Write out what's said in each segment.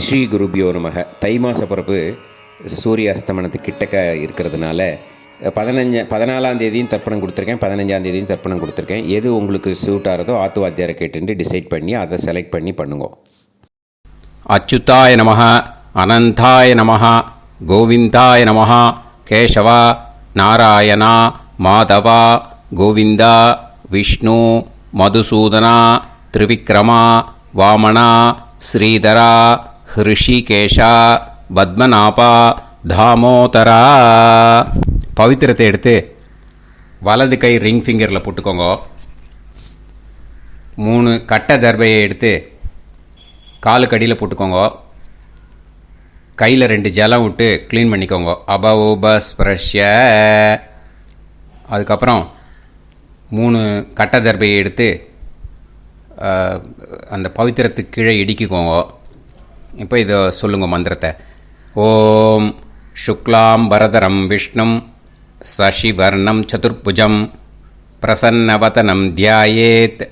ஸ்ரீ குருபியோ நமக. தை மாத பிறப்பு சூரிய அஸ்தமனத்துக்கு கிட்டக்க இருக்கிறதுனால 14ஆம் தேதியும் தர்ப்பணம் கொடுத்துருக்கேன், 15ஆம் தேதியும் தர்ப்பணம் கொடுத்துருக்கேன். எது உங்களுக்கு சூட் ஆகிறதோ ஆத்துவாத்தியாரை கேட்டு டிசைட் பண்ணி அதை செலக்ட் பண்ணி பண்ணுங்க. அச்சுதாய நமஹ, அனந்தாய நமஹ, கோவிந்தாய நமஹ, கேசவா, நாராயணா, மாதவா, கோவிந்தா, விஷ்ணு, மதுசூதனா, திரிவிக்ரமா, வாமனா, ஸ்ரீதரா, ஹிருஷிகேஷா, பத்மநாபா, தாமோதரா. பவித்திரத்தை எடுத்து வலது கை ரிங் ஃபிங்கரில் போட்டுக்கோங்க. 3 கட்டை தர்பையை எடுத்து காலுக்கடியில் போட்டுக்கோங்க. கையில் 2 ஜலம் விட்டு க்ளீன் பண்ணிக்கோங்க. அபௌபஸ்பிரஷ்ய. அதுக்கப்புறம் 3 கட்டை தர்பையை எடுத்து அந்த பவித்திரத்துக்கு கீழே இடிக்கிக்கோங்க. இப்போ இதை சொல்லுங்க மந்திரத்தை. ஓம் சுக்லாம் வரதரம் விஷ்ணும் சசிவர்ணம் சதுர்புஜம் பிரசன்னவதனம் தியாயேத்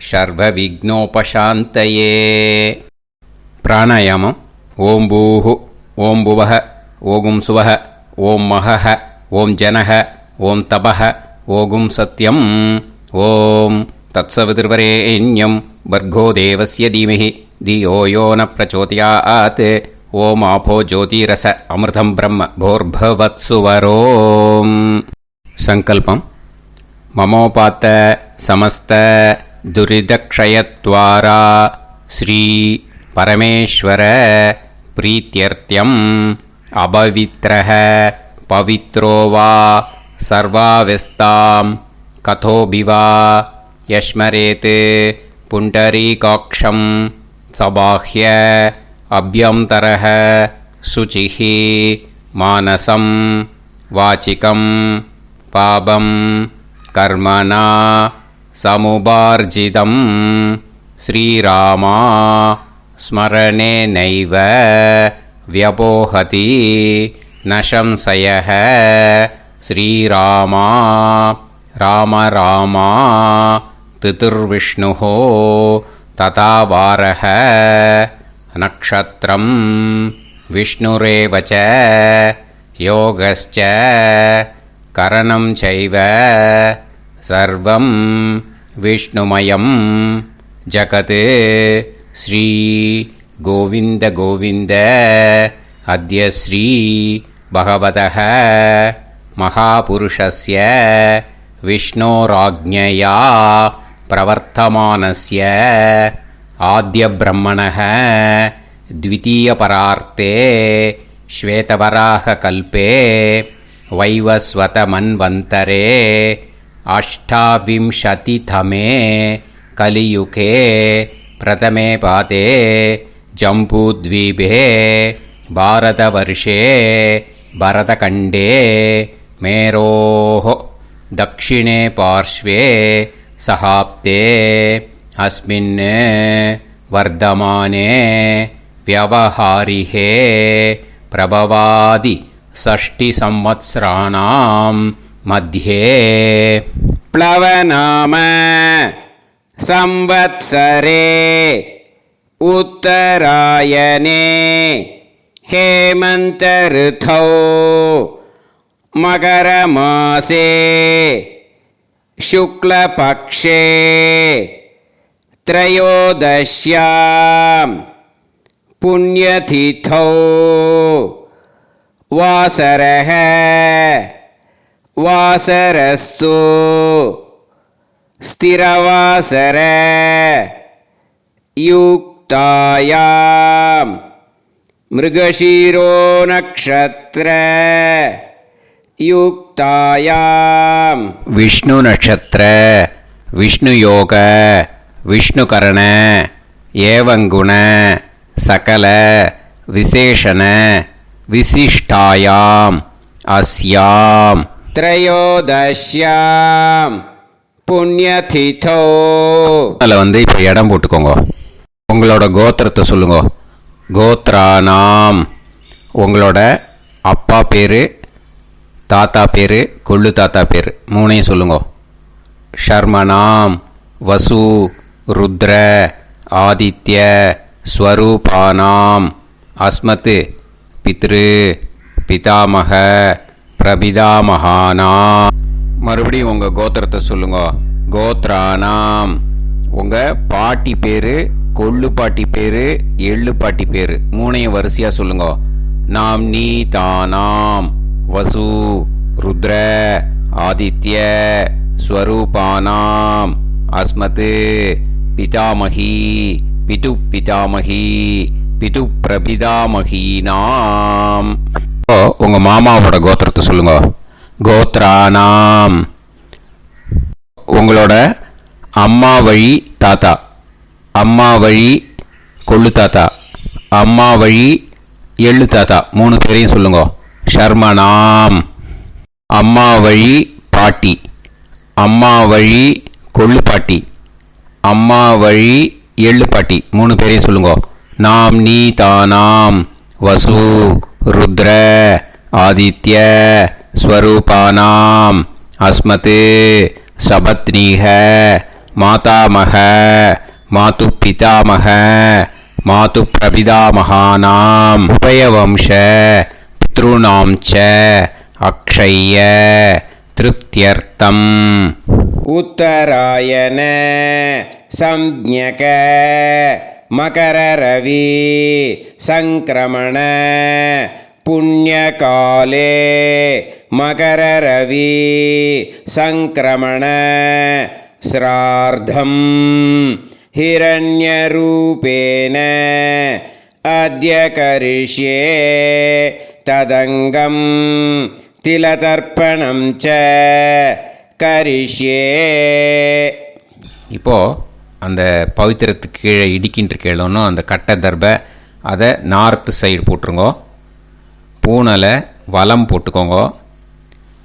சர்வ விக்னோபசாந்தயே. பிராணாயாமம். ஓம் பூஹு, ஓம் புவஹ, ஓகும் சுவஹ, ஓம் மஹஹ, ஓம் ஜனஹ, ஓம் தபஹ, ஓகும் சத்யம். ஓம் தத்சவிதுர்வரேண்யம் வர்கோ தேவஸ்ய தீமஹி தியோ யோ ந பிரச்சோதயாத். ஓம் ஆபோ ஜோதிரச அமிர்தம் பிரம்ம போர்பவத்சுவரோம். சங்கல்பம். மமோபாத்த சமஸ்த துரிதக்ஷயத்வாரா ஸ்ரீ பரமேஸ்வர பிரீத்யர்த்தியம் அபவித்ரஹ பவித்ரோ வா சர்வாவஸ்தாம் கதோபிவா யஸ்மரேத் புண்டரீகாக்ஷம் சபாஹ்ய அப்யந்தரஹ சுசிஹ மானசம் வாசிகம் பாபம் கர்மணா சமுபார்ஜிதம் ஸ்ரீராமா ஸ்மரணேனைவ வ்யபோஹதி நசம்சயஹ. ஸ்ரீராமா ராம ராமா திதிர்விஷ்ணுஹ ததா வாரஹ. நக்ஷத்ரம் விஷ்ணுரேவ ச யோகஸ்ச கரணம் சைவ சர்வம் விஷ்ணுமயம் ஜகத். ஸ்ரீ கோவிந்த கோவிந்த. அத்ய ஸ்ரீ பகவதः மகாபுருஷஸ்ய விஷ்ணோராஜ்ஞயா பிரவர்த்தமானஸ்ய ஆத்ய பிரம்மணः த்விதீயபரார்த்தே ஸ்வேதவராக கல்பே வைவஸ்வத மன்வந்தரே அஷ்டாவிம்சதிதமே கலியுகே பிரதமே பாதே ஜம்பூத்வீபே பாரதவர்ஷே பரதகண்டே மேரோः दक्षिणे पार्श्वे सहाप्ते अस्मिन् वर्धमाने व्यवहारिहे प्रभवादि 6 संवत्सराणां मध्ये प्लवनाम संवत्सरे उत्तरायणे हेमंत ऋतौ मकरमासे शुक्लपक्षे त्रयोदश्यां पुण्यतिथौ वासरः वासरस्तु स्थिरवासर युक्तायां मृगशीरो नक्षत्र युक्तायां विष्णु नक्षत्र विष्णु योग विष्णु करण एवं गुण सकल विशेषण विशिष्टायां अस्यां त्रयोदश्यां पुण्यतिथौ. அதில் வந்து இப்போ இடம் போட்டுக்கோங்க. உங்களோட கோத்திரத்தை சொல்லுங்க. கோத்ரானாம். உங்களோட அப்பா பேர், தாத்தா பேர், கொள்ளு தாத்தா பேர் 3ஐயும் சொல்லுங்க. ஷர்மனாம் வசு ருத்ர ஆதித்ய ஸ்வரூபானாம் அஸ்மத் பித்ரு பிதாமக பிரபிதாமகானா. மறுபடியும் உங்கள் கோத்திரத்தை சொல்லுங்க. கோத்ரானாம். உங்கள் பாட்டி பேர், கொள்ளு பாட்டி பேர், எள்ளு பாட்டி பேர் மூணையும் வரிசையாக சொல்லுங்க. நாம் நீ தானாம் வசு ருத்ர ஆதித்ய ஸ்வரூபானாம் அஸ்மத் பிதாமகி பிது பிதாமகி பிது பிரபிதாமகீனாம். உங்க மாமாவோட கோத்திரத்தை சொல்லுங்க. கோத்ரானாம். உங்களோட அம்மா வழி தாத்தா, அம்மா வழி கொள்ளு தாத்தா, அம்மா வழி எள்ளு தாத்தா மூணு பேரையும் சொல்லுங்க. ஷர்மனாம். அம்மா வழி பாட்டி, அம்மா வழி கொள்ளு பாட்டி, அம்மா வழி எள்ளு பாட்டி மூணு பேரையும் சொல்லுங்க. நாம் நீ தானாம் வசு ருத்ர ஆதித்ய ஸ்வரூபானாம் அஸ்மத் சபத்னீக மாதாமக மாது பிதாமக மாது பிரபிதாமகானாம் உபயவம்ச பித்ருணாம் ச அக்ஷய்ய திருப்தியர்த்தம். உத்தராயண சம்ஞக மகரரவி சங்கிரமண புண்ணியகாலே மகரரவி சங்கிரமண ஸ்ரார்த்தம் ஹிரண்யரூபேன அத்ய கரிஷ்யே ததங்கம் திலதர்ப்பணம் ச கரிஷ்யே. இப்போது அந்த பவித்திரத்துக்கு கீழே இடிக்கின்ற கீழோன்னு அந்த கட்டை தர்பை அதை நார்த்து சைடு போட்டுருங்கோ. பூனலை வலம் போட்டுக்கோங்க.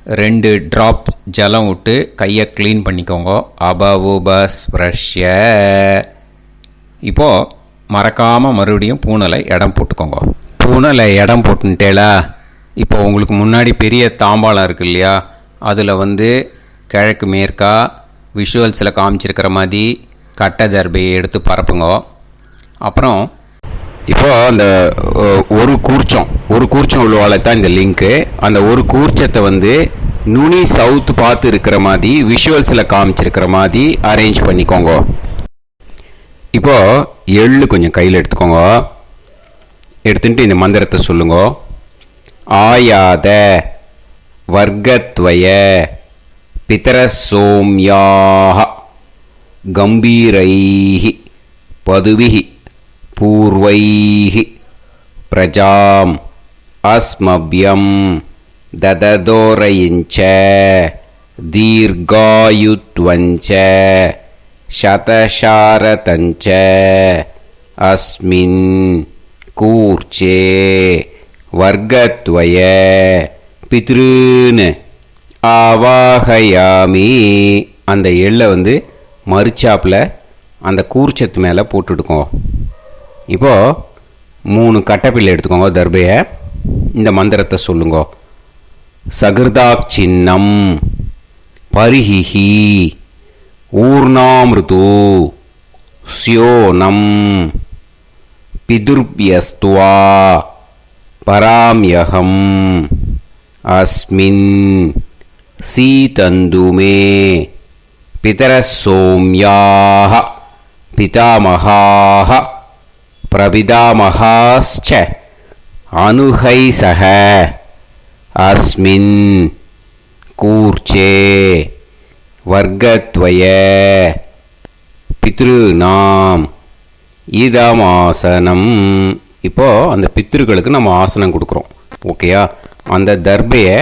2 ட்ராப் ஜலம் விட்டு கையை க்ளீன் பண்ணிக்கோங்க. அபவுபஸ் ப்ரஷ்ய. இப்போது மறக்காமல் மறுபடியும் பூனலை இடம் போட்டுக்கோங்க. பூனலை இடம் போட்டுட்டேலா. இப்போ உங்களுக்கு முன்னாடி பெரிய தாம்பாளம் இருக்கு இல்லையா, அதில் கிழக்கு மேற்கா விஷுவல்ஸில் காமிச்சிருக்கிற மாதிரி கட்டை தர்பையை எடுத்து பரப்புங்க. அப்புறம் இப்போது அந்த ஒரு கூர்ச்சம் உள்ளவால தான் இந்த லிங்க்கு. அந்த ஒரு கூர்ச்சத்தை நுனி சவுத்து பார்த்து இருக்கிற மாதிரி விஷுவல்ஸில் காமிச்சிருக்கிற மாதிரி அரேஞ்ச் பண்ணிக்கோங்க. இப்போது எள்ளு கொஞ்சம் கையில் எடுத்துக்கோங்க. எடுத்துட்டு இந்த மந்திரத்தை சொல்லுங்க. ஆயாத வர்க்கத்வய பிதரசோம்யாக கம்பீரைஹி பதுவிஹி பூர்வைஹி பிரஜாம் அஸ்மப்யம் தததோரயிஞ்ச தீர்காயுத்வஞ்ச சதசாரதஞ்ச அஸ்மின் கூர்ச்சே வர்க்கத்வய பித்ருன்னு ஆவாகயாமி. அந்த எள்ளை மறுச்சாப்பில் அந்த கூர்ச்சத்து மேலே போட்டுடுக்கோங்க. இப்போது 3 கட்டைப்பிள்ளை எடுத்துக்கோங்க. தர்பையை இந்த மந்திரத்தை சொல்லுங்க. சகிருதாக் சின்னம் பரிஹிஹி ஊர்ணாமிருது ஸ்யோனம் பிதுர்பியஸ்துவா பராம்யகம் அஸ்மின் சீதந்துமே பிதரசோம்யாக பிதாமகாः பிரபிதாமகாश्च அனுகைசக அஸ்மின் கூர்ச்சே வர்க்கத்வய பித்ருநாம் இதமாசனம். இப்போது அந்த பித்ருக்களுக்கு நம்ம ஆசனம் கொடுக்குறோம். ஓகேயா? அந்த தர்பையை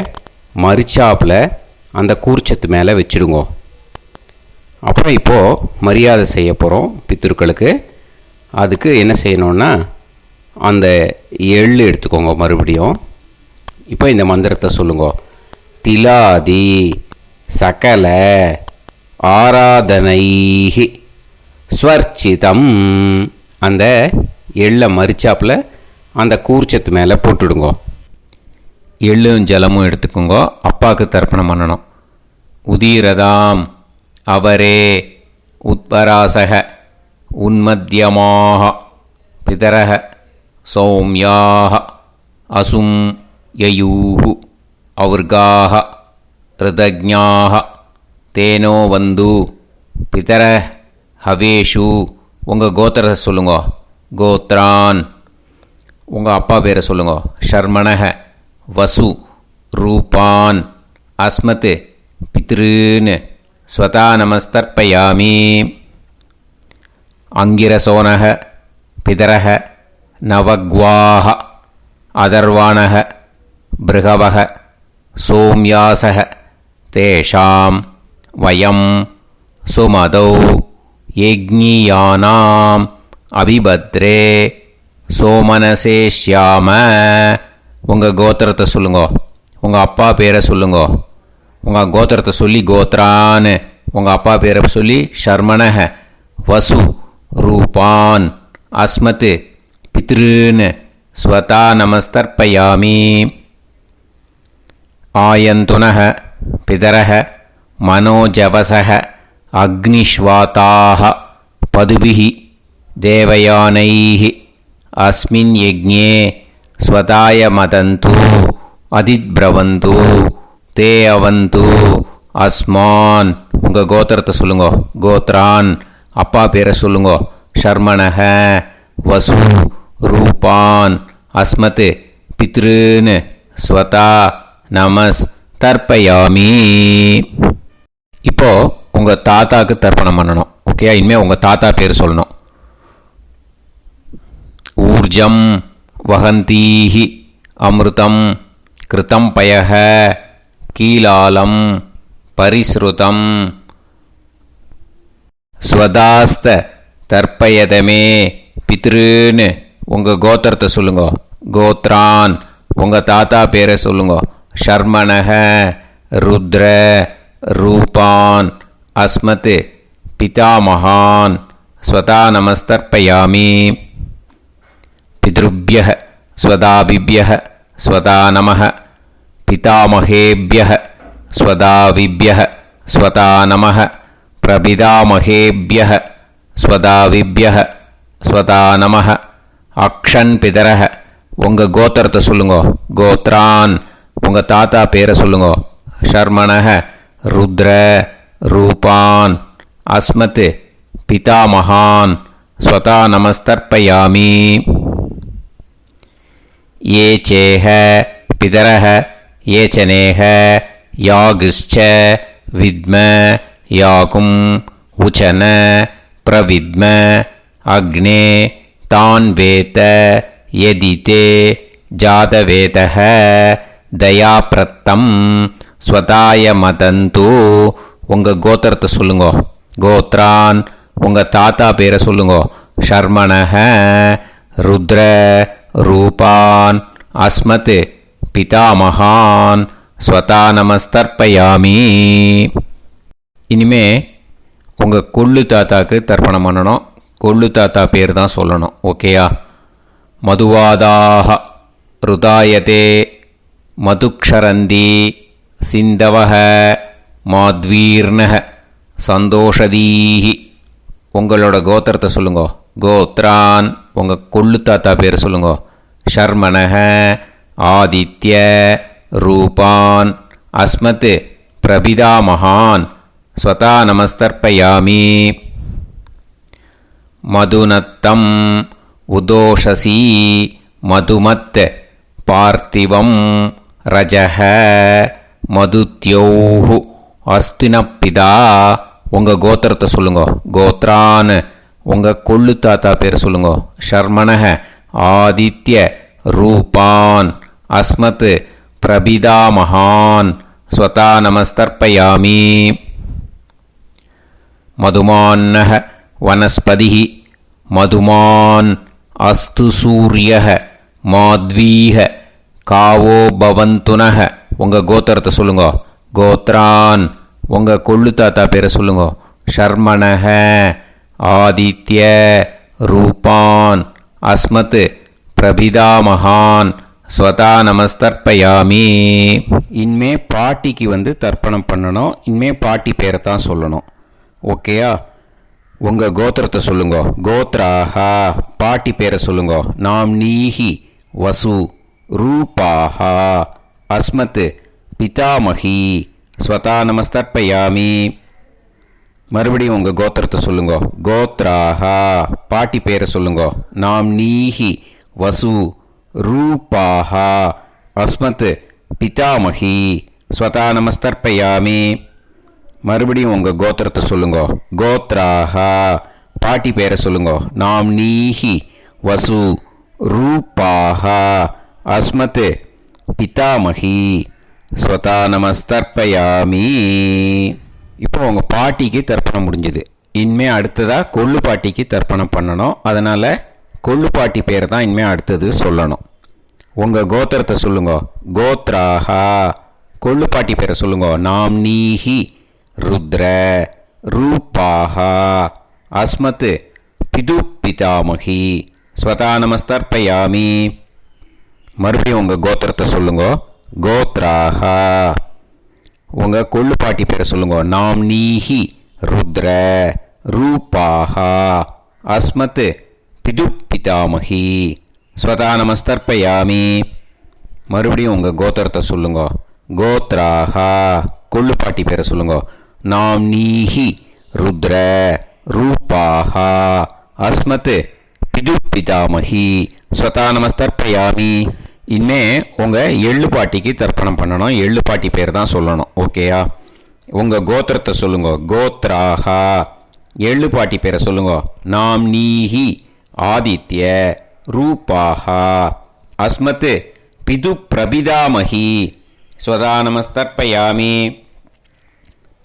மறுச்சாப்பில் அந்த கூர்ச்சத்து மேலே வச்சுடுங்க. அப்புறம் இப்போது மரியாதை செய்ய போகிறோம் பித்ருக்களுக்கு. அதுக்கு என்ன செய்யணுன்னா அந்த எள்ளு எடுத்துக்கோங்க. மறுபடியும் இப்போ இந்த மந்திரத்தை சொல்லுங்க. திலாதி சகல ஆராதனைஹி ஸ்வர்ச்சிதம். அந்த எள்ளை மரிச்சாப்பில் அந்த கூர்ச்சத்து மேலே போட்டுடுங்க. எள்ளும் ஜலமும் எடுத்துக்கோங்க. அப்பாவுக்கு தர்ப்பணம் பண்ணணும். உதீரதாம் அவரே உத்பராசக உன்மத்தியமாக பிதரக सौम्याः असुं ययुः अवर्गाः ऋतज्ञाः तेनो वन्दु पितरः हवेषु உங்கள் கோத்திரத்தை சொல்லுங்க. கோத்ரான் உங்கள் அப்பா பேரை சொல்லுங்க. ஷர்மணஹ வசு ரூபான் அஸ்மத் பித்ருன்னு ஸ்வதா நமஸ்தர்ப்பயாமி. அங்கிரசோனஹ பிதரஹ நவக்வாஹ அதர்வாணஹ பிருகவஹ சோம்யாசஹ தேஷாம் வயம் சுமதௌ யஜ்ஞியானாம் அபிபத்ரே சோமனசே ஷ்யாம. உங்கள் கோத்திரத்தை சொல்லுங்க. உங்கள் அப்பா பேரை சொல்லுங்க. உங்கள் கோத்திரத்தை சொல்லி கோத்ரான்னு உங்கள் அப்பா பேரை சொல்லி ஷர்மணஹ வசு ரூபான் அஸ்மத் பித்ருன்னு ஸ்வதா நமஸ்தர்ப்பயாமி. ஆயந்துனஹ பிதரஹ மனோஜவசஹ அக்னிஷ்வாதாः பதுபிः தேவயானைः அஸ்மின் யஜ்ஞே ஸ்வதாய மதந்து அதித்ப்ரவந்து தே அவந்து அஸ்மான். உங்கள் கோத்திரத்தை சொல்லுங்க. கோத்ரான் அப்பா பேரை சொல்லுங்க. ஷர்மணஹ வசு ரூபான் அஸ்மத் பித்ருன்னு ஸ்வதா நமஸ் தர்ப்பயாமி. இப்போது உங்கள் தாத்தாவுக்கு தர்ப்பணம் பண்ணணும். ஓகே, இனிமேல் உங்கள் தாத்தா பேர் சொல்லணும். ஊர்ஜம் வஹந்தீஹி அமிர்தம் கிருதம் பயஹ கீலாலம் பரிஸ்ருதம் ஸ்வதாஸ்த தர்ப்பயதமே பித்ருன்னு உங்கள் கோத்திரத்தை சொல்லுங்க. கோத்ரான் உங்கள் தாத்தா பேரை சொல்லுங்க. ஷர்மணஹ ருத்ர ரூபான் அஸ்மத் பிதாமகான் ஸ்வதா நமஸ்தர்ப்பயாமி. பித்ருப்யः ஸ்வதாபிப்யः ஸ்வதா நமः பிதாமகேப்யः ஸ்வதாவிப்யः ஸ்வதா நமः பிரபிதாமகேப்யः ஸ்வதாவிப்யः ஸ்வதா நமः. அக்ஷன் பிதரஹ உங்கள் கோத்திரத்தை சொல்லுங்க. கோத்ரான் உங்கள் தாத்தா பேரை சொல்லுங்க. ஷர்மணஹ ருத்ர ரூபான் அஸ்மத் பிதாமகான் ஸ்வதா நமஸ்தர்ப்பயாமி. ये चेह पितरः ये चनेह यागश्च विद्म याकुम् उचन प्रविद्म अग्ने तान् वेत यदिते जातवेतः दयाप्रत्तं ஸ்வதாய மதந்து. உங்கள் கோத்திரத்தை சொல்லுங்க. கோத்ரான் உங்கள் தாத்தா பேரை சொல்லுங்க. ஷர்மணஹ ருத்ர ரூபான் அஸ்மத் பிதாமகான் ஸ்வதா நமஸ்தர்ப்பயாமி. இனிமே உங்கள் கொள்ளு தாத்தாவுக்கு தர்ப்பணம் பண்ணணும். கொள்ளு தாத்தா பேர் தான் சொல்லணும். ஓகேயா? மதுவாதாக ருதாயதே மதுக்ஷரந்தி சிந்தவஹ மாத்வீர்ணஹ சந்தோஷதீஹி. உங்களோட கோத்திரத்தை சொல்லுங்க. கோத்ரான் உங்கள் கொள்ளு தாத்தா பேர் சொல்லுங்க. ஷர்மணஹ ஆதித்ய ரூபான் அஸ்மத் பிரபிதாமகான் ஸ்வதா நமஸ்தர்ப்பயாமி. மதுநத்தம் உதோஷசி மதுமத் பார்த்திவம் ரஜஹ மதுத்யோஹு அஸ்தினப்பிதா. உங்கள் கோத்திரத்தை சொல்லுங்க. கோத்ரான் உங்கள் கொள்ளு தாத்தா பேர் சொல்லுங்க. ஷர்மணஹ ஆதித்ய ரூபான் அஸ்மத் பிரபிதாமகான் ஸ்வதா நமஸ்தர்ப்பயாமி. மதுமான்னஹ வனஸ்பதிः மதுமான் அஸ்து சூரியः மாத்வீஹ காவோ பவந்துனஹ. உங்கள் கோத்திரத்தை சொல்லுங்க. கோத்ரான் உங்கள் கொள்ளு தாத்தா பேரை சொல்லுங்க. ஷர்மணஹ ஆதித்ய ரூபான் அஸ்மத் பிரபிதாமகான் ஸ்வதா நமஸ்தர்ப்பயாமி. இனிமே பாட்டிக்கு தர்ப்பணம் பண்ணணும். இனிமே பாட்டி பேரை தான் சொல்லணும். ஓகேயா? உங்கள் கோத்திரத்தை சொல்லுங்க. கோத்ராஹா பாட்டி பேரை சொல்லுங்க. நாம் நீஹி வசு ரூபாஹா அஸ்மத் பிதாமகி ஸ்வதா நமஸ்தர்ப்பயாமி. மறுபடியும் உங்கள் கோத்திரத்தை சொல்லுங்க. கோத்ராஹா பாட்டி பேரை சொல்லுங்க. நாம் நீஹி வசு ரூபாஹா அஸ்மத் பிதாமகி ஸ்வதா நமஸ்தர்ப்பயாமி. மறுபடியும் உங்கள் கோத்திரத்தை சொல்லுங்க. கோத்ராஹா பாட்டி பேரை சொல்லுங்க. நாம் நீஹி வசு ரூபாஹா அஸ்மத் பிதாமகி ஸ்வதா நமஸ்தர்ப்பயாமி. இப்போ உங்கள் பாட்டிக்கு தர்ப்பணம் முடிஞ்சுது. இனிமே அடுத்ததாக கொள்ளு பாட்டிக்கு தர்ப்பணம் பண்ணணும். அதனால் கொள்ளு பாட்டி பேரை தான் இனிமேல் அடுத்தது சொல்லணும். உங்கள் கோத்திரத்தை சொல்லுங்க. கோத்ராஹா கொள்ளு பாட்டி பேரை சொல்லுங்க. நாம் நீஹி ருத்ர ரூபாஹா அஸ்மத் பிது பிதாமகி ஸ்வதா நமஸ்தர்ப்பயாமி. மறுபடியும் உங்கள் கோத்திரத்தை சொல்லுங்க. கோத்ராஹா உங்கள் கொள்ளு பாட்டி பேரை சொல்லுங்க. நாம் நீஹி ருத்ர ரூபாஹா அஸ்மத் பிது பிதாமகி ஸ்வதா நமஸ்தர்ப்பயாமி. மறுபடியும் உங்கள் கோத்திரத்தை சொல்லுங்க. கோத்ராஹா கொள்ளு பாட்டி பேரை சொல்லுங்க. நாம் நீஹி ருத்ர ரூபாஹா அஸ்மத் பிது பிதாமகி ஸ்வதா நமஸ்தர்ப்பயாமி. இனிமே உங்கள் எள்ளு பாட்டிக்கு தர்ப்பணம் பண்ணணும். எள்ளு பாட்டி பேர் தான் சொல்லணும். ஓகேயா? உங்கள் கோத்திரத்தை சொல்லுங்க. கோத்ராஹா எள்ளு பாட்டி பேரை சொல்லுங்க. நாம் நீஹி ஆதித்ய ரூபாஹா அஸ்மத் பிது பிரபிதாமகி ஸ்வதா நமஸ்தர்ப்பயாமி.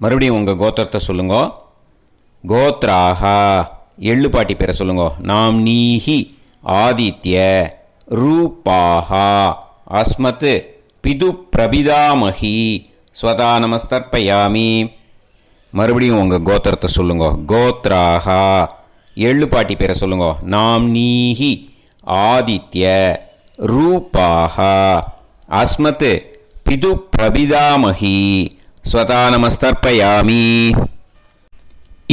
மறுபடியும் உங்கள் கோத்திரத்தை சொல்லுங்க. கோத்ராஹா எள்ளு பாட்டி பேரை சொல்லுங்க. நாம் நீஹி ஆதித்ய ரூபாஹா அஸ்மத் பிது பிரபிதாமகி ஸ்வதா நமஸ்தர்ப்பயாமி. மறுபடியும் உங்கள் கோத்திரத்தை சொல்லுங்க. கோத்ராஹா எள்ளு பாட்டி பேரை சொல்லுங்க. நாம் நீஹி ஆதித்ய ரூபாஹா அஸ்மத் பிது பிரபிதாமகி ஸ்வதா நமஸ்தர்ப்பயாமி.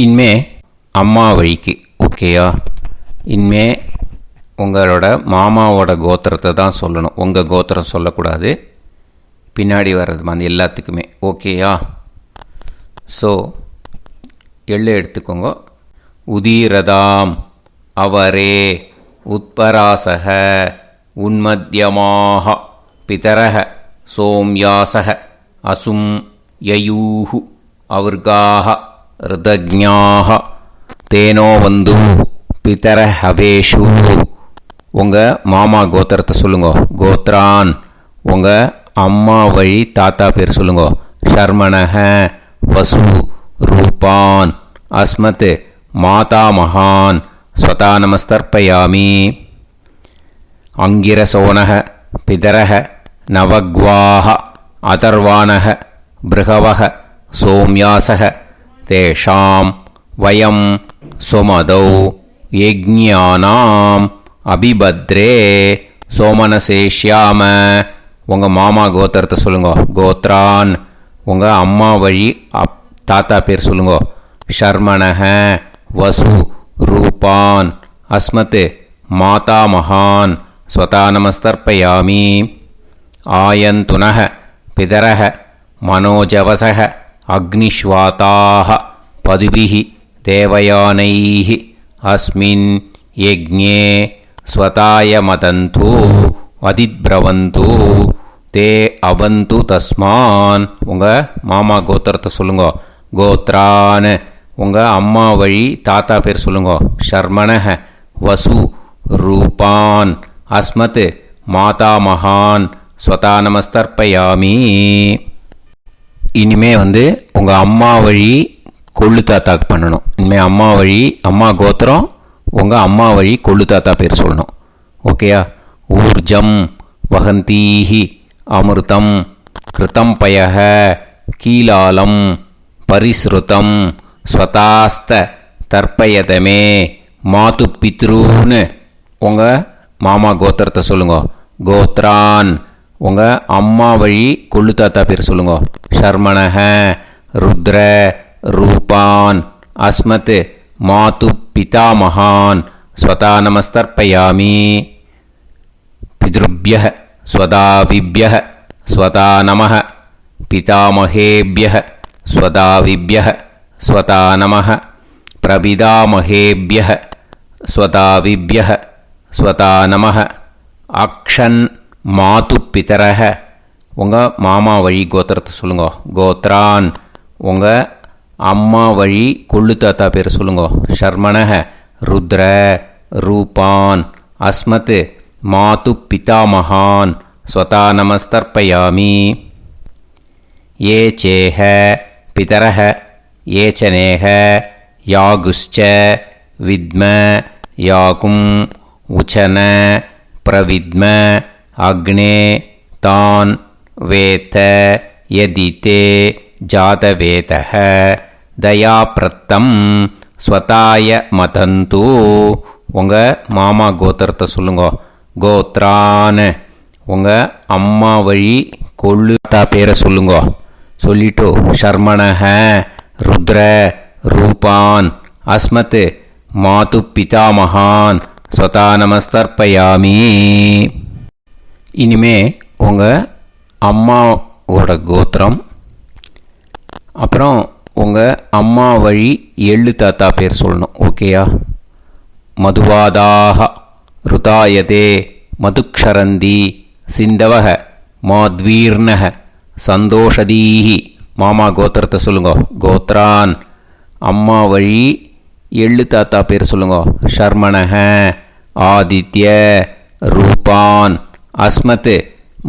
இனிமே அம்மா வழிக்கு. ஓகேயா? இனிமே உங்களோட மாமாவோட கோத்திரத்தை தான் சொல்லணும். உங்கள் கோத்திரம் சொல்லக்கூடாது. பின்னாடி வர்றது மாதிரி எல்லாத்துக்குமே. ஓகேயா? ஸோ எள்ளு எடுத்துக்கோங்க. உதீரதாம் அவரே உத்பராசக உன்மத்யமாக பிதரக சோம்யாசக அசும் யயூஹு அவர்காக ருதஜ்ஞாக தேனோ வந்து பிதர ஹவேஷு. உங்கள் மாமா கோத்திரத்தை சொல்லுங்க. கோத்ரான் உங்கள் அம்மா வழி தாத்தா பேர் சொல்லுங்க. ஷர்மணக வசு ரூபான் அஸ்மத் மாதா மகான் ஸ்வதா நமஸ்தர்ப்பயாமி. அங்கிரசோனக பிதரக நவக்வாக அதர்வானக பிருகவக சோம்யாசக தேஷாம் வயம் சுமதௌ யஜ்ஞானாம் அபிபத்ரே சோமனசேஷ்யாம. உங்கள் மாமா கோத்திரத்தை சொல்லுங்க. கோத்ரான் உங்கள் அம்மா வழி தாத்தா பேர் சொல்லுங்க. ஷர்மணக வசு ரூபான் அஸ்மத் மாதா மகான் ஸ்வதா நமஸ்தர்ப்பயாமி. ஆயந்துனக பிதரக மனோஜவசக அக்னிஷ்வாதாக பதுபிஹி தேவயானைஹி அஸ்மின் யஜ்ஞே ஸ்வதாய மதந்து அதித்ரவந்து தே அவந்து தஸ்மான். உங்கள் மாமா கோத்திரத்தை சொல்லுங்க. கோத்ரான் உங்கள் அம்மா வழி தாத்தா பேர் சொல்லுங்க. ஷர்மணக வசு ரூபான் அஸ்மத் மாதா மகான் ஸ்வதா நமஸ்தர்ப்பயாமி. இனிமே உங்கள் அம்மா வழி கொள்ளு தாத்தாக்கு பண்ணணும். இனிமேல் அம்மா வழி அம்மா கோத்திரம் உங்கள் அம்மா வழி கொள்ளு தாத்தா பேர் சொல்லணும். ஓகேயா? ஊர்ஜம் வகந்தீஹி அமிர்தம் கிருதம் பயக கீலாலம் பரிஸ்ருதம் ஸ்வதாஸ்த தர்ப்பயதமே மாது பித்ருன்னு. உங்கள் மாமா கோத்திரத்தை சொல்லுங்க. கோத்ரான் உங்கள் அம்மா வழி கொள்ளு தாத்தா பேர் சொல்லுங்க. ஷர்மணக ருத்ர ரூபான் அஸ்மத் மாது பிதாமகான் ஸ்வதா நமஸ்தர்ப்பயாமி. பித்ருப்யः ஸ்வதாவிப்யः ஸ்வதா நமः. பிதாமகேப்யः ஸ்வதாவிப்யः ஸ்வதா நமः. பிரபிதாமகேப்யः ஸ்வதாவிப்யः ஸ்வதா நமः. அக்ஷன் மாது பிதரஹ. உங்கள் மாமா வழி கோத்திரத்தை சொல்லுங்க. கோத்ரான் உங்கள் அம்மா வழி கொள்ளு தாத்தா பேர் சொல்லுங்க. ஷர்மணஹ ருத்ர ரூபான். அஸ்மத் மாது பிதாமகான் ஸ்வதா நமஸ்தர்ப்பயாமி. ஏ சேஹ பிதரஹ ஏ சனேஹ யாகுஷ்ச வித்ம யாகும் உச்சன பிரவித்ம அக்னே தான் வேத யதிதே ஜாதவேதஹ தயாப்ரத்தம் ஸ்வதாய மதந்து. உங்கள் மாமா கோத்திரத்தை சொல்லுங்க. கோத்ரான் உங்கள் அம்மா வழி கொள்ளு தாத்தா பேரை சொல்லுங்க. சொல்லிட்டு ஷர்மணஹ ருத்ர ரூபான் அஸ்மத் மாது பிதாமகான் ஸ்வதா நமஸ்தர்ப்பயாமி. இனிமே உங்கள் அம்மாவோட கோத்திரம், அப்புறம் உங்கள் அம்மா வழி எள்ளு தாத்தா பேர் சொல்லணும். ஓகேயா? மதுவாதாக ருதாயதே மதுக்ஷரந்தி சிந்தவக மாத்வீர்ணக சந்தோஷதீஹி. மாமா கோத்திரத்தை சொல்லுங்க. கோத்ரான் அம்மா வழி எள்ளு தாத்தா பேர் சொல்லுங்க. ஷர்மணஹ ஆதித்ய ரூபான் அஸ்மத்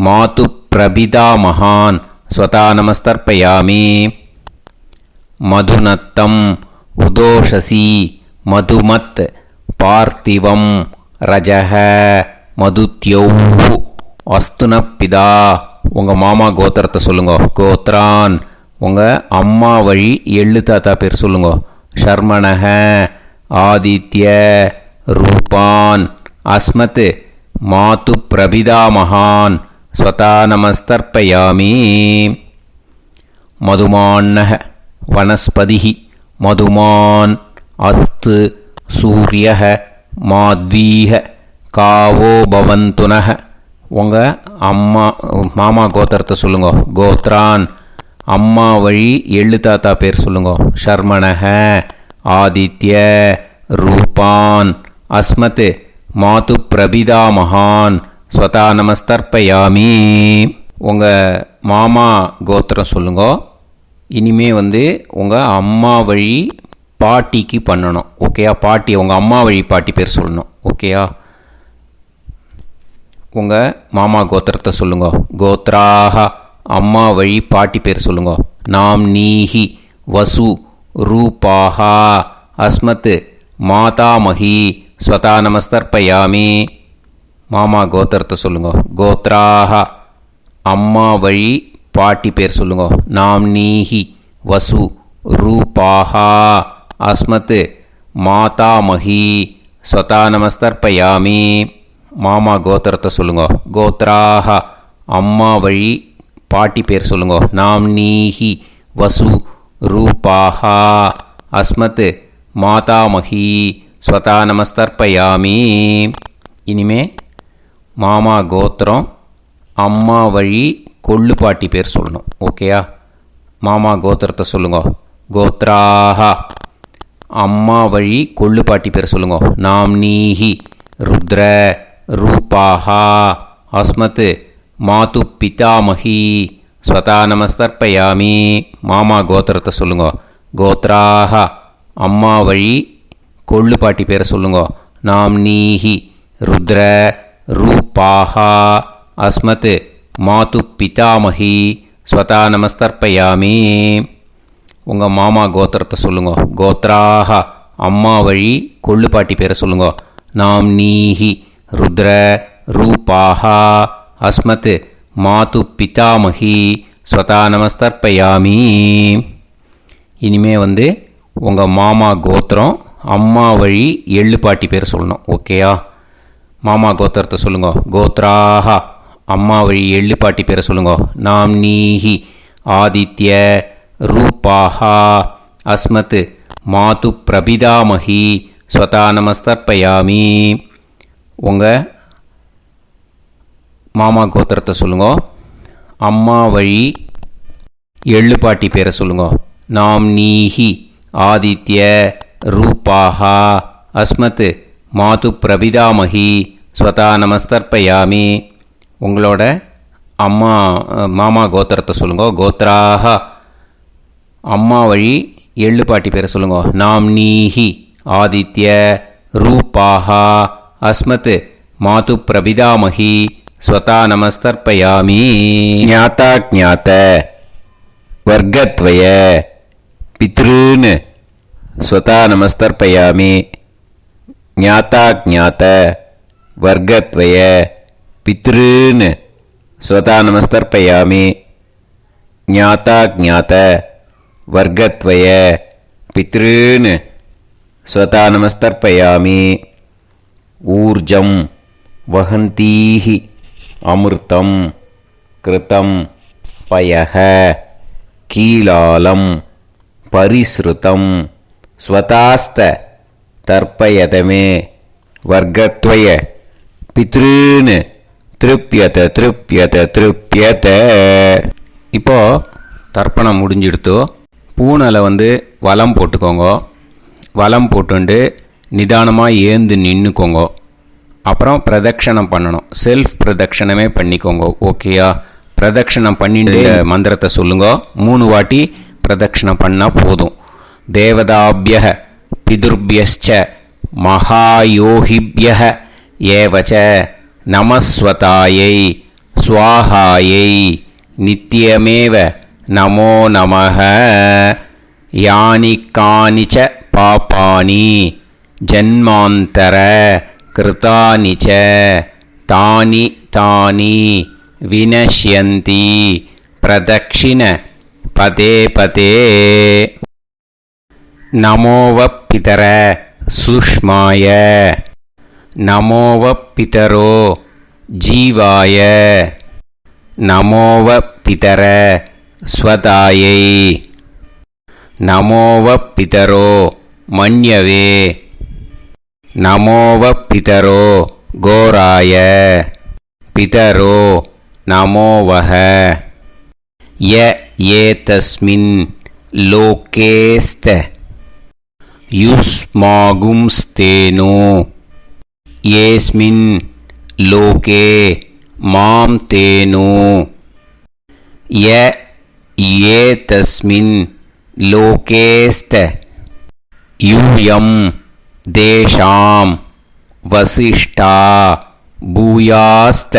மாது பிரபிதாமகான் ஸ்வதா நமஸ்தர்ப்பயாமி. மதுநத்தம் உதோஷசி மதுமத் பார்த்திவம் ரஜஹ மதுத்யௌஹு அஸ்துனப்பிதா. உங்கள் மாமா கோத்திரத்தை சொல்லுங்க. கோத்ரான் உங்கள் அம்மா வழி எள்ளு தாத்தா பேர் சொல்லுங்க. ஷர்மணஹ ஆதித்ய ரூபான் அஸ்மத் மாது பிரபிதாமகான் ஸ்வதா நமஸ்தர்ப்பயாமி. மதுமான்னஹ வனஸ்பதிஹி மதுமான் அஸ்து சூரியஹ மாத்வீஹ காவோ பவந்துனஹ. உங்கள் மாமா கோத்திரத்தை சொல்லுங்க. கோத்ரான் அம்மா வழி எள்ளு தாத்தா பேர் சொல்லுங்க. ஷர்மணஹ ஆதித்ய ரூபான் அஸ்மத் மாது பிரபிதாமகான் ஸ்வதா நமஸ்தர்ப்பயாமி. உங்கள் மாமா கோத்திரம் சொல்லுங்க. இனிமே உங்கள் அம்மா வழி பாட்டிக்கு பண்ணணும். ஓகேயா? பாட்டி உங்கள் அம்மா வழி பாட்டி பேர் சொல்லணும். ஓகேயா? உங்கள் மாமா கோத்திரத்தை சொல்லுங்க. கோத்ராக அம்மா வழி பாட்டி பேர் சொல்லுங்க. நாம் நீஹி வசு ரூபாஹா அஸ்மத் மாதாமஹி ஸ்வதா நமஸ்தர்ப்பயாமி. மாமா கோத்திரத்தை சொல்லுங்க. கோத்ராக அம்மா வழி பாட்டி பேர் சொல்லுங்க. நாம் நீஹி வசு ரூபாஹா அஸ்மத் மாதாமஹி ஸ்வதா நமஸ்தர்ப்பயாமி. மாமா கோத்திரத்தை சொல்லுங்க. கோத்ராக அம்மா வழி பாட்டி பேர் சொல்லுங்க. நாம் நீஹி வசு ரூபாஹா அஸ்மத் மாதாமஹி ஸ்வதா நமஸ்தர்ப்பயாமி. இனிமே மாமா கோத்திரம் அம்மா வழி கொள்ளு பாட்டி பேர் சொல்லணும். ஓகேயா? மாமா கோத்திரத்தை சொல்லுங்க. கோத்ராக அம்மா வழி கொள்ளு பாட்டி பேர் சொல்லுங்க. நாம் நீஹி ருத்ர ரூபாஹா அஸ்மத் மாது பிதாமஹி ஸ்வதா நமஸ்தர்ப்பயாமி. மாமா கோத்திரத்தை சொல்லுங்க. கோத்ராக அம்மா வழி கொள்ளு பாட்டி பேரை சொல்லுங்க. நாம் நீஹி ருத்ர ரூபாஹா அஸ்மத் மாது பிதாமஹி ஸ்வதா நமஸ்தர்ப்பயாமி. உங்கள் மாமா கோத்திரத்தை சொல்லுங்க. கோத்ராக அம்மா வழி கொள்ளு பாட்டி பேரை சொல்லுங்க. நாம் நீஹி ருத்ர ரூபாஹா அஸ்மத் மாது பிதாமஹி ஸ்வதா நமஸ்தர்ப்பயாமி. இனிமே உங்கள் மாமா கோத்திரம் அம்மா வழி எள்ளு பாட்டி பேர் சொல்லணும். ஓகேயா? மாமா கோத்திரத்தை சொல்லுங்க. கோத்ராக அம்மா வழி எள்ளு பாட்டி பேரை சொல்லுங்க. நாம் நீஹி ஆதித்ய ரூபாஹா அஸ்மத் மாது பிரபிதாமகி ஸ்வதா நமஸ்தர்ப்பயாமி. உங்கள் மாமா கோத்திரத்தை சொல்லுங்க. அம்மா வழி எள்ளு பாட்டி பேரை சொல்லுங்க. நாம் நீஹி ஆதித்ய ரூபாஹா அஸ்மத் மாது பிரபிதாமகி ஸ்வதா நமஸ்தர்ப்பயாமி. உங்களோட அம்மா மாமா கோத்திரத்தை சொல்லுங்க. கோத்ராஹ அம்மா வழி எள்ளு பாட்டி பேரை சொல்லுங்க. நாம் நீஹி ஆதித்ய ரூபாஹா அஸ்மத் மாது பிரபிதாமகி ஸ்வதா நமஸ்தர்ப்பயாமி. ஞாதா ஞாத வர்க்கத்வய பித்ருன் ஸ்வதா நமஸ்தர்ப்பயாமி. ஞாதா ஞாத வர்க்கத்வய பித்ருன் ஸ்வதா நமஸ்தர்ப்பயாமி. ஞாதா ஞாத வர்க்கத்வய பித்ருன் ஸ்வதா நமஸ்தர்ப்பயாமி. ஊர்ஜம் வஹந்தீஹி அமிர்தம் கிருதம் பயஹ கீலாலம் பரிஸ்ருதம் ஸ்வதாஸ்த தர்ப்பயதமே வர்க்கத்வய பித்ருன் திருப்யத திருப்யத திருப்யத. இப்போ தர்ப்பணம் முடிஞ்சிடுத்தோ. பூனலை வலம் போட்டுக்கோங்க. வலம் போட்டுண்டு நிதானமாக ஏந்து நின்றுக்கோங்க. அப்புறம் பிரதட்சணம் பண்ணணும். செல்ஃப் பிரதட்சணமே பண்ணிக்கோங்க. ஓகேயா? பிரதட்சணம் பண்ணிட்டு மந்திரத்தை சொல்லுங்க. 3 வாட்டி பிரதட்சணம் பண்ணால் போதும். தேவதாபிய பிதுர்பியச்ச மகாயோகிபிய ஏவச்ச நமஸ்வதாயை ஸ்வாஹாயை நித்யமேவ நமோ நமஹ. யானி கானிச்ச பாபானி ஜன்மாந்தர கிருதானி ச தானி தானி வினஷ்யந்தி பிரதக்ஷிண பதே பதே. நமோவ பிதர சுஷ்மாய நமோவ பிதரோ ஜீவாய நமோவ பிதர ஸ்வதாயை நமோவ பிதரோ மன்யவே நமோவ பிதரோ கோராய பிதரோ நமோவஹ. ய ஏதஸ்மின் லோகேஸ்த யுஸ்மாகும்ஸ்தேனோ ஏஸ்மின் லோகே மாம் தேனோ. ய ஏதஸ்மின் லோகேஸ்த யூயம் தேஷாம் வசிஷ்டா பூயாஸ்த.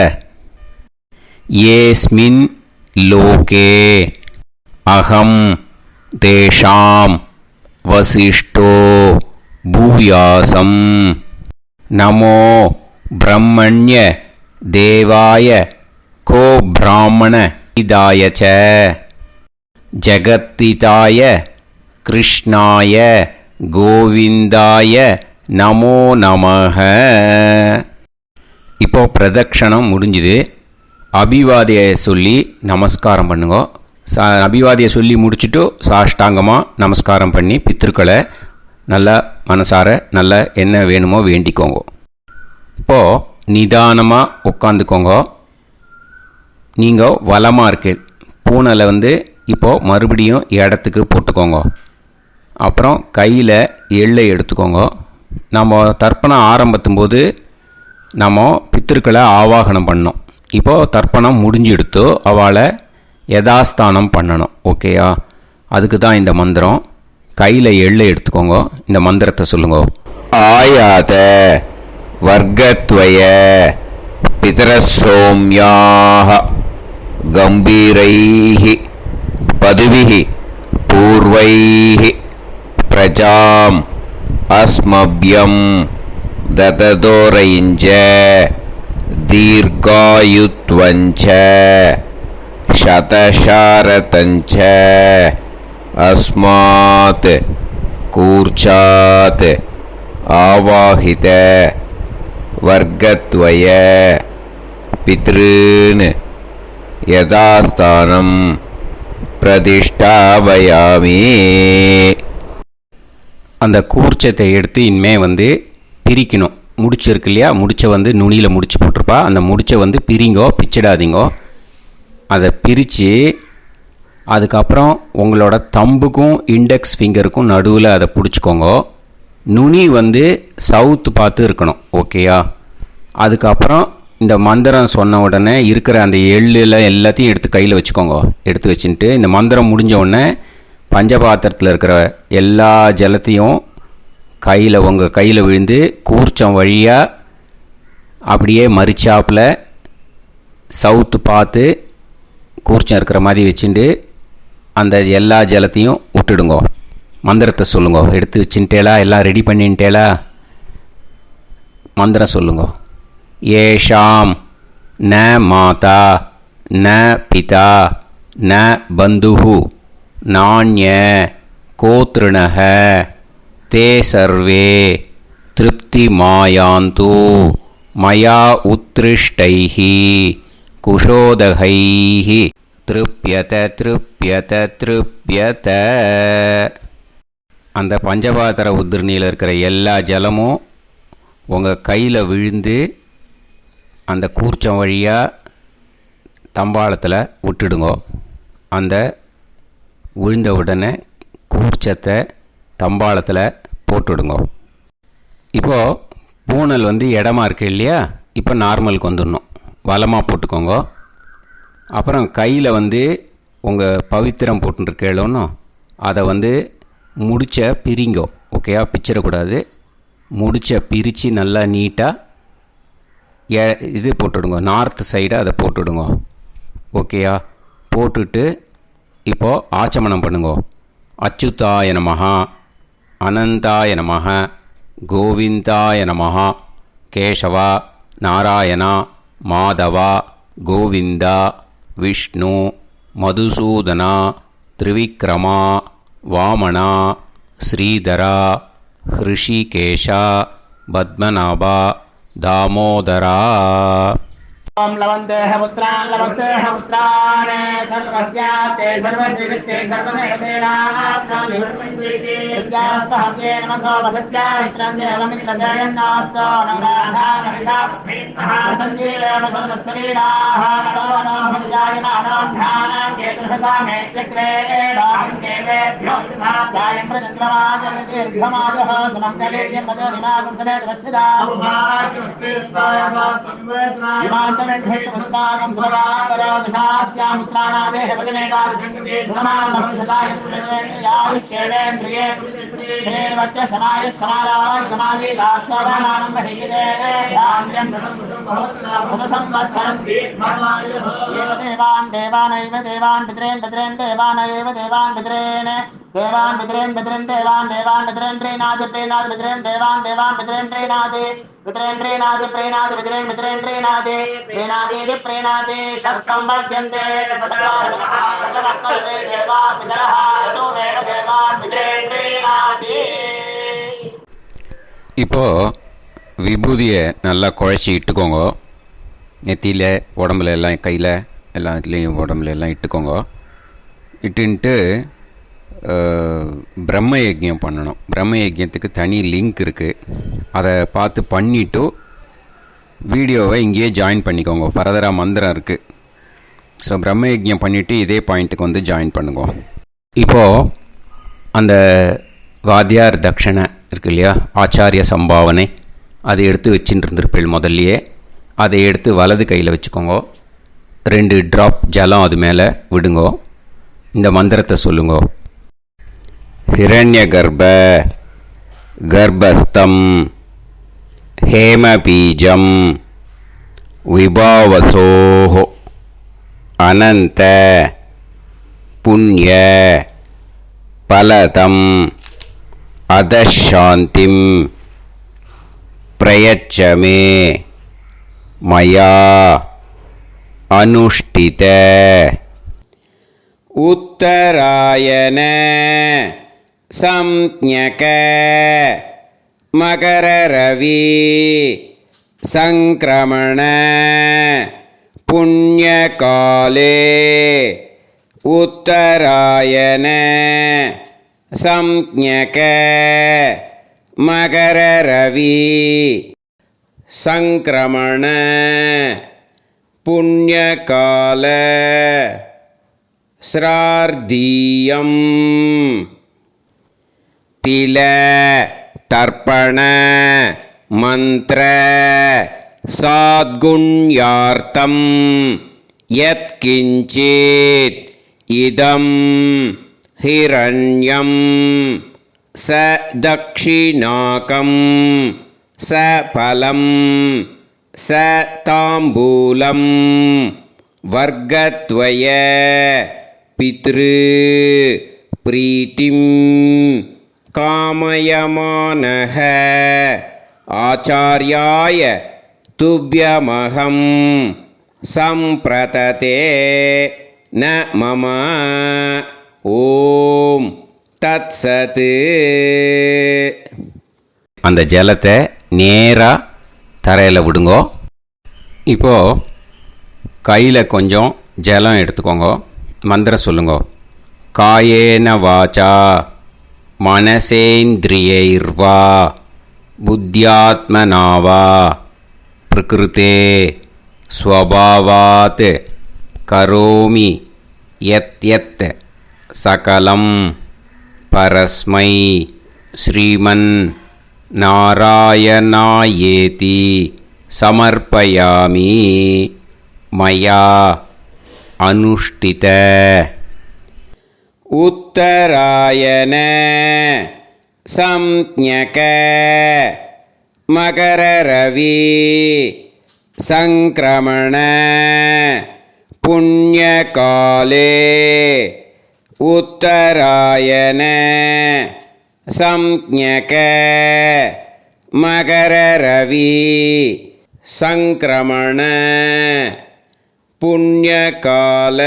ஏஸ்மின் லோகே அகம் தேஷாம் வசிஷ்டோ பூயாசம். நமோ பிரம்மண்ய தேவாய கோ பிராமண இதாய ச ஜகத்திதாய கிருஷ்ணாய கோவிந்தாய நமோ நமஹ. இப்போ பிரதட்சணம் முடிஞ்சுது. அபிவாதியை சொல்லி நமஸ்காரம் பண்ணுங்க. அபிவாதியை சொல்லி முடிச்சுட்டு சாஷ்டாங்கமாக நமஸ்காரம் பண்ணி பித்திருக்களை நல்லா மனசார நல்லா என்ன வேணுமோ வேண்டிக்கோங்க. இப்போது நிதானமாக உட்காந்துக்கோங்க. நீங்கள் வலமாக இருக்கு பூனலை இப்போது மறுபடியும் இடத்துக்கு போட்டுக்கோங்க. அப்புறம் கையில் எள்ளை எடுத்துக்கோங்க. நம்ம தர்ப்பணம் ஆரம்பித்தும் போது நம்ம பித்திருக்களை ஆவாகனம் பண்ணோம். இப்போது தர்ப்பணம் முடிஞ்செடுத்தோ அவளை யதாஸ்தானம் பண்ணணும். ஓகேயா? அதுக்கு தான் இந்த மந்திரம். கையில் எள்ளை எடுத்துக்கோங்க. இந்த மந்திரத்தை சொல்லுங்க. ஆயாத வர்க்கத்வய பிதரசோம்யாக கம்பீரைஹி பதுவிஹி பூர்வைஹி பிரஜாம் அஸ்மப்யம் தததோரைஞ்ச தீர்காயுத்வஞ்ச சதசாரதஞ்ச அஸ்மாத் கூர்ச்சாத் ஆவாஹித வர்க்கத்வய பித்ருன் யதாஸ்தானம் பிரதிஷ்டாபயாமி. அந்த கூர்ச்சத்தை எடுத்து இனிமேல் பிரிக்கணும். முடிச்சு இருக்கு இல்லையா, முடிச்சை நுனியில் முடிச்சு போட்டிருப்பா. அந்த முடிச்சை பிரிங்கோ, பிச்சிடாதீங்கோ. அதை பிரித்து அதுக்கப்புறம் உங்களோட தம்புக்கும் இண்டெக்ஸ் ஃபிங்கருக்கும் நடுவில் அதை பிடிச்சிக்கோங்க. நுனி சவுத்து பார்த்து இருக்கணும். ஓகேயா? அதுக்கப்புறம் இந்த மந்திரம் சொன்ன உடனே இருக்கிற அந்த எள்ளில் எல்லாத்தையும் எடுத்து கையில் வச்சுக்கோங்க. எடுத்து வச்சுட்டு இந்த மந்திரம் முடிஞ்ச உடனே பஞ்சபாத்திரத்தில் இருக்கிற எல்லா ஜலத்தையும் உங்கள் கையில் விழுந்து கூர்ச்சம் வழியாக அப்படியே மறிச்சாப்பில் சவுத்து பார்த்து கூர்ச்சம் இருக்கிற மாதிரி வச்சுட்டு அந்த எல்லா ஜலத்தையும் விட்டுடுங்கோ. மந்திரத்தை சொல்லுங்க. எடுத்து வச்சுட்டேலா? எல்லாம் ரெடி பண்ணிட்டேலா? மந்திரம் சொல்லுங்க. ஏஷாம் ந மாதா ந பிதா ந பந்துஹு நாண்ய கோத்ருணஹ தே சர்வே திருப்தி மாயாந்து மயா உத்ருஷ்டைஹி குஷோதகைஹி திருப்யத திருப்யத திருப்யத. அந்த பஞ்சபாத்திர உதிர்ணியில் இருக்கிற எல்லா ஜலமும் உங்கள் கையில் விழுந்து அந்த கூர்ச்சம் வழியாக தம்பாளத்தில் விட்டுடுங்க. அந்த விழுந்த உடனே கூர்ச்சத்தை தம்பாளத்தில் போட்டுடுங்க. இப்போது பூனல் இடமா இருக்கு இல்லையா, இப்போ நார்மலுக்கு வந்துடணும். வலமாக போட்டுக்கோங்க. அப்புறம் கையில் உங்கள் பவித்திரம் போட்டுருக்கேளோன்னு அதை முடிச்ச பிரிங்கோ. ஓகேயா? பிச்சிடக்கூடாது. முடிச்ச பிரித்து நல்லா நீட்டாக இது போட்டுடுங்க. நார்த் சைடை அதை போட்டுடுங்க. ஓகேயா? போட்டுட்டு இப்போது ஆச்சமனம் பண்ணுங்க. அச்சுதாய நமஹ, அனந்தாய நமஹ, கோவிந்தாய நமஹ, கேசவா, நாராயணா, மாதவா, கோவிந்தா, விஷ்ணு, மதுசூதனா, திரிவிக்ரமா, வாமனா, ஸ்ரீதரா, ஹிருஷிகேஷா, பத்மநாபா, தாமோதரா. ओम लवन्तेह पुत्रान् सर्वस्याते सर्वश्रीवित्ते सर्वदेवतेनाप्नोति विद्यास्पहते नमसो वसत्या मित्रं देवमित्रजयन्नास्तो नवराधानविषाप्तः सर्वसवीराः नमो नमः जायमानां केतुर्भसामे चक्रे राहं देवेभ्यो गायं प्रचन्द्रमाजर्दीर्घमाजः सुमङ्गलेयं पदोनिमागं समेत वत्सदा विमानमेध्यस्वत्रागं सुभगातरादशास्यामुत्रानादेह पदमेकाभिसङ्गते समानमभिसदाय पुरुषेन्द्रियाविश्येवेन्द्रिये धेर्वच्च समायः समाराय कमाली दाक्षावानानं महिगिते धान्यं सदसंवत्सरं दीर्घमायुः देवान् देवानैव देवान् पितॄन् पितॄन् देवानैव देवान् पितॄन् देवान् पितॄन् पितॄन् देवान् देवान् पितॄन् प्रीणाति प्रीणाति पितॄन् देवान् देवान् पितॄन् प्रीणाति पितॄन् प्रीणाति प्रीणाति पितॄन् पितॄन् प्रीणाति प्रीणाति प्रीणाति षट्संवर्ध्यन्ते षट्संवर्ध्यन्ते देवा पितरः ततो देव देवान् पितॄन् प्रीणाति. இப்போ விபூதியை நல்லா குழச்சி இட்டுக்கோங்க. நெத்தியில், உடம்புல எல்லாம், கையில் எல்லாத்துலேயும் உடம்புல எல்லாம் இட்டுக்கோங்க. இட்டுன்ட்டு பிரம்ம யஜ்யம் பண்ணணும். பிரம்ம யஜ்யத்துக்கு தனி லிங்க் இருக்குது. அதை பார்த்து பண்ணிவிட்டு வீடியோவை இங்கேயே ஜாயின் பண்ணிக்கோங்க. ஃபர்தராக மந்திரம் இருக்குது. ஸோ பிரம்ம யஜ்யம் பண்ணிவிட்டு இதே பாயிண்ட்டுக்கு ஜாயின் பண்ணுங்க. இப்போது அந்த வாத்தியார் தட்சணை இருக்கு இல்லையா, ஆச்சாரிய சம்பாவனை, அதை எடுத்து வச்சுட்டு இருந்திருப்பேள் முதல்லையே. அதை எடுத்து வலது கையில் வச்சுக்கோங்க. 2 ட்ராப் ஜலம் அது மேலே விடுங்கோ. இந்த மந்திரத்தை சொல்லுங்கோ. ஹிரண்ய கர்ப்ப கர்ப்பஸ்தம் ஹேமபீஜம் விபாவசோஹோ அனந்த புண்ணிய பலதம் அதசாந்திம் பிரயச்சமே மயா அனுஷ்டித. உத்தராயண சம்ஞக மகரரவி சங்கிரமண புண்ணியகாலே உத்தராயண संज्ञक मकर रवि संक्रमण पुण्यकाल श्रार्धीयं तिल तर्पण मंत्र साद्गुण्यार्थं यत्किंचित् इदं हिरण्यं स दक्षिणाकं स फलं स ताम्बूलं वर्गद्वय पितृ प्रीतिं कामयमानः आचार्याय तुभ्यमहं संप्रतते न मम ஓம் தத்சத். அந்த ஜலத்தை நேராக தரையில் விடுங்கோ. இப்போது கையில் கொஞ்சம் ஜலம் எடுத்துக்கோங்க. மந்திரம் சொல்லுங்க. காயேன வாச்சா மனசேந்திரியைர்வா புத்தியாத்மனாவா பிரகிருதே ஸ்வபாவாத் கரோமி யத் யத் சகலம் பரஸ்மை ஸ்ரீமன் நாராயணாயேதி சமர்ப்பயாமி மயா அனுஷ்டித. உத்தராயண சம்ஞக மகர ரவி சங்கிரமண புண்ணியகாலே उत्तरायण संज्ञक मकर रवि संक्रमण पुण्यकाल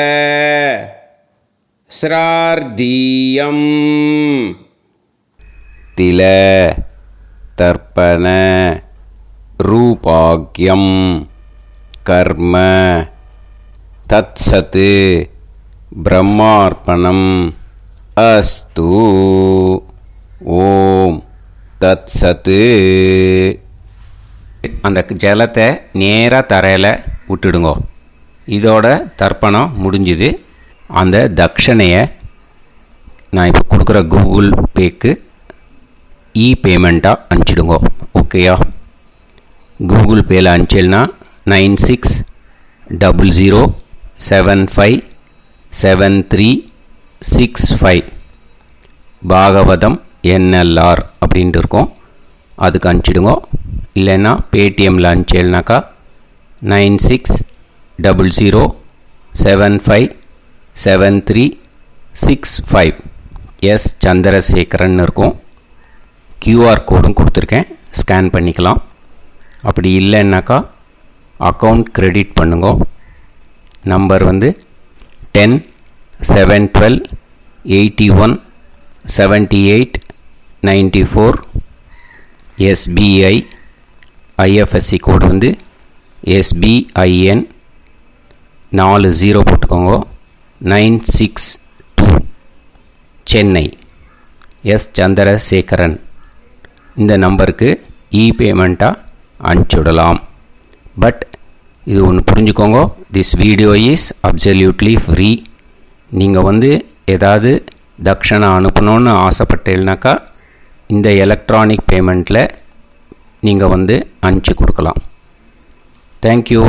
श्रार्धीयं तिल तर्पण रूपाग्यं कर्म तत्सत् பிரம்மார்ப்பணம் அஸ்து. ஓம் தத்சத்து. அந்த ஜலத்தை நேராக தரையில் விட்டுடுங்கோ. இதோட தர்ப்பணம் முடிஞ்சுது. அந்த தட்சணையை நான் இப்போ கொடுக்குற கூகுள் பேக்கு பேமெண்ட்டாக அனுப்பிச்சிடுங்கோ. ஓகேயா? கூகுள் பேயில் அனுப்பிச்சில்னா 9600757365 பாகவதம் NLR அப்படின்ட்டு இருக்கும். அதுக்கு அனுப்பிச்சிடுங்க. இல்லைன்னா பேடிஎம்மில் அனுப்பிச்சேல்னாக்கா 9600757365 எஸ் சந்திரசேகரன் இருக்கும். QR கோடும் கொடுத்துருக்கேன், ஸ்கேன் பண்ணிக்கலாம். அப்படி இல்லைன்னாக்கா அக்கௌண்ட் கிரெடிட் பண்ணுங்க. நம்பர் வந்து 10-7-12-81-78-94. SBI IFSC கோடு வந்து SBIN 40 போட்டுக்கோங்க. 962 சென்னை. எஸ் சந்திரசேகரன். இந்த நம்பருக்கு பேமெண்ட்டாக அனுப்பிச்சுடலாம். பட் இது ஒன்று புரிஞ்சுக்கோங்க, this video is absolutely free. நீங்கள் வந்து ஏதாவது தட்சணை அனுப்பணுன்னு ஆசைப்பட்டீங்கன்னாக்கா இந்த எலக்ட்ரானிக் பேமெண்ட்டில் நீங்கள் வந்து அனுப்பிச்சி கொடுக்கலாம். தேங்க்யூ.